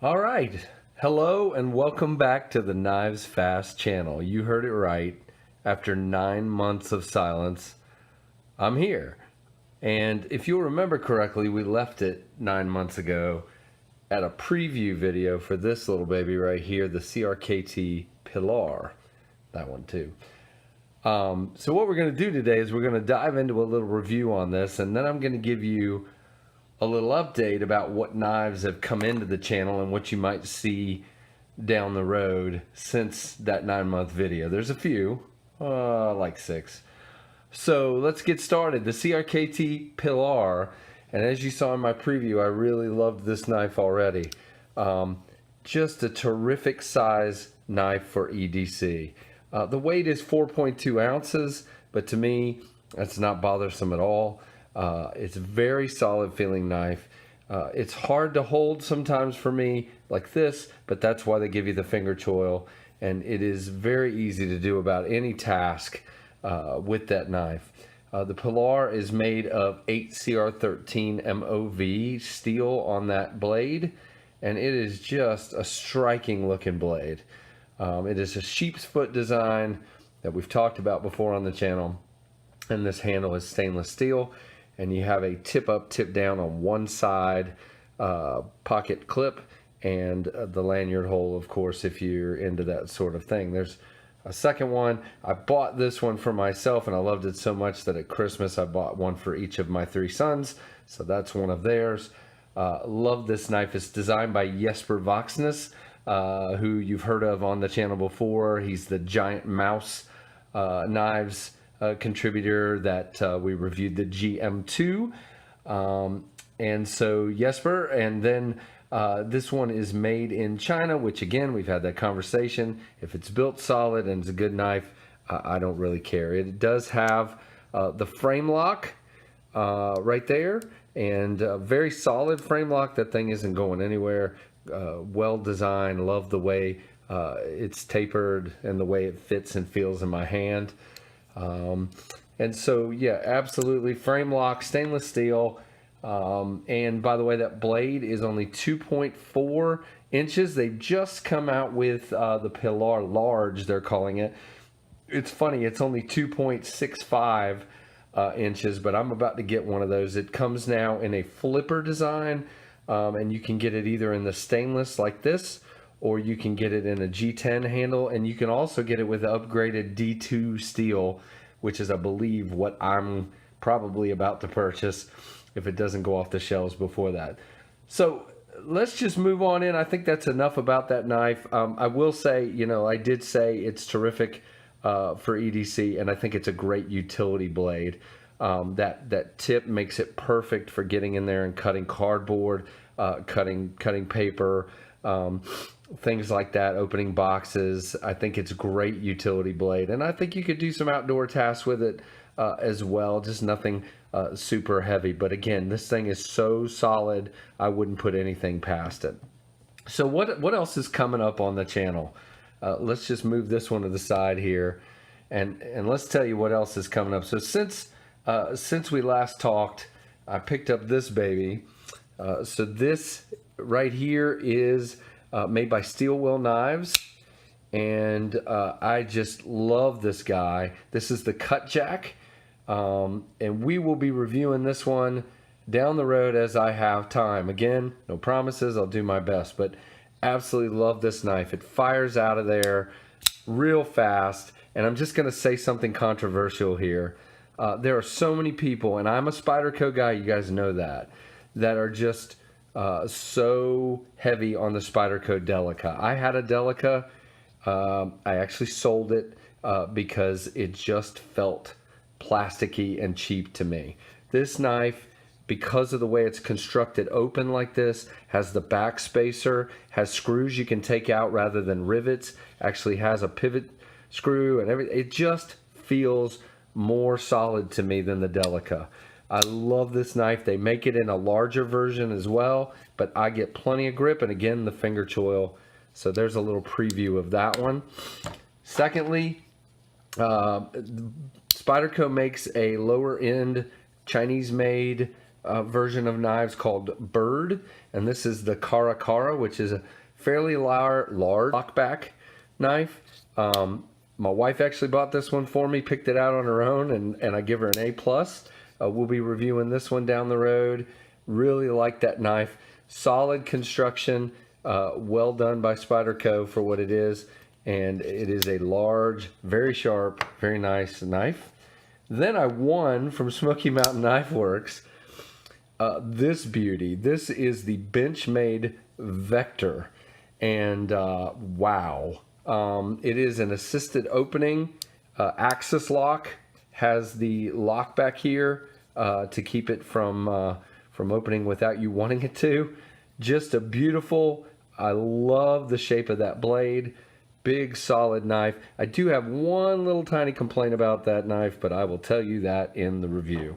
All right. Hello and welcome back to the KnivesFAST channel. You heard it right. After 9 months of silence, I'm here. And if you'll remember correctly, we left it 9 months ago at a preview video for this little baby right here, the CRKT Pilar. That one too. So what we're going to do today is we're going to dive into a little review on this, and then I'm going to give you a little update about what knives have come into the channel and what you might see down the road since that 9-month video. There's a few, like 6. So let's get started. The CRKT Pilar, and as you saw in my preview, I really loved this knife already. Just a terrific size knife for EDC. The weight is 4.2 ounces, but to me, that's not bothersome at all. It's a very solid feeling knife. It's hard to hold sometimes for me like this, but that's why they give you the finger choil, and it is very easy to do about any task with that knife. The Pilar is made of 8CR13 MOV steel on that blade, and it is just a striking looking blade. It is a sheep's foot design that we've talked about before on the channel, and this handle is stainless steel. And you have a tip up, tip down on one side pocket clip, and the lanyard hole, of course, if you're into that sort of thing. There's a second one. I bought this one for myself, and I loved it so much that at Christmas I bought one for each of my 3 sons. So that's one of theirs. Love this knife. It's designed by Jesper Voxness, who you've heard of on the channel before. He's the giant mouse knives contributor that we reviewed the GM2, and so Jesper, and then this one is made in China, which again, we've had that conversation. If it's built solid and it's a good knife, I don't really care. It does have the frame lock right there, and very solid frame lock. That thing isn't going anywhere. Well designed. Love the way it's tapered and the way it fits and feels in my hand. And so, yeah, absolutely. Frame lock, stainless steel. And by the way, that blade is only 2.4 inches. They've just come out with the Pilar Large, they're calling it. It's funny, it's only 2.65 inches, but I'm about to get one of those. It comes now in a flipper design, and you can get it either in the stainless like this, or you can get it in a G10 handle, and you can also get it with upgraded D2 steel, which is, I believe, what I'm probably about to purchase if it doesn't go off the shelves before that. So let's just move on in. I think that's enough about that knife. I will say, I did say it's terrific for EDC, and I think it's a great utility blade. That tip makes it perfect for getting in there and cutting cardboard, cutting paper, things like that, opening boxes. I think it's a great utility blade, and I think you could do some outdoor tasks with it as well, just nothing super heavy. But again, this thing is so solid, I wouldn't put anything past it. So what else is coming up on the channel? Let's just move this one to the side here, and let's tell you what else is coming up. So since we last talked, I picked up this baby. So this right here is made by Steel Will Knives, and I just love this guy. This is the Cut Jack, and we will be reviewing this one down the road as I have time. Again, no promises, I'll do my best, but absolutely love this knife. It fires out of there real fast, and I'm just going to say something controversial here. There are so many people, and I'm a Spyderco guy, you guys know that are just so heavy on the Spyderco Delica. I had a Delica. I actually sold it because it just felt plasticky and cheap to me. This knife, because of the way it's constructed open like this, has the back spacer, has screws you can take out rather than rivets, actually has a pivot screw and everything. It just feels more solid to me than the Delica. I love this knife. They make it in a larger version as well, but I get plenty of grip, and again, the finger choil. So there's a little preview of that one. Secondly, Spyderco makes a lower end Chinese made version of knives called Bird, and this is the CRKT, which is a fairly large lockback knife. My wife actually bought this one for me, picked it out on her own, and I give her an A+. We'll be reviewing this one down the road. Really like that knife. Solid construction, well done by Spyderco for what it is, and it is a large, very sharp, very nice knife. Then I won from Smoky Mountain Knife Works this beauty. This is the Benchmade Vector, and wow. It is an assisted opening, axis lock, has the lock back here to keep it from opening without you wanting it to. Just a beautiful, I love the shape of that blade. Big solid knife. I do have one little tiny complaint about that knife, but I will tell you that in the review.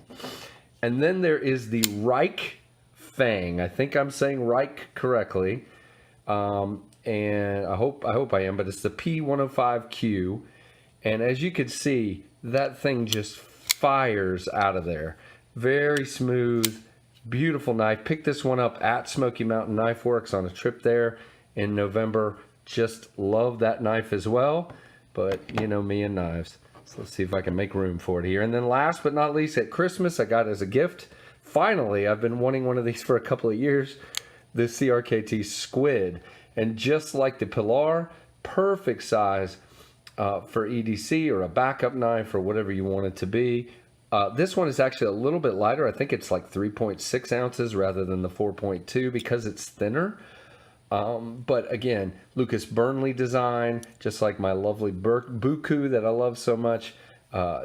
And then there is the Reich Fang. I think I'm saying Reich correctly. And I hope I am, but it's the P105Q. And as you can see, that thing just fires out of there. Very smooth, beautiful knife. Picked this one up at Smoky Mountain Knife Works on a trip there in November. Just love that knife as well, but you know me and knives. So let's see if I can make room for it here. And then last but not least, at Christmas, I got as a gift, finally, I've been wanting one of these for a couple of years, the CRKT Squid. And just like the Pilar, perfect size for EDC or a backup knife or whatever you want it to be. This one is actually a little bit lighter. I think it's like 3.6 ounces rather than the 4.2 because it's thinner. But again, Lucas Burnley design, just like my lovely Buku that I love so much.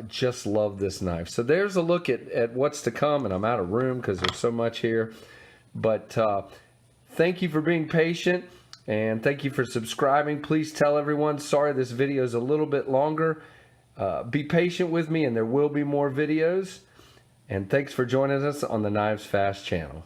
Just love this knife. So there's a look at what's to come, and I'm out of room because there's so much here. But thank you for being patient, and thank you for subscribing. Please tell everyone, sorry this video is a little bit longer. Be patient with me, and there will be more videos. And thanks for joining us on the KnivesFAST channel.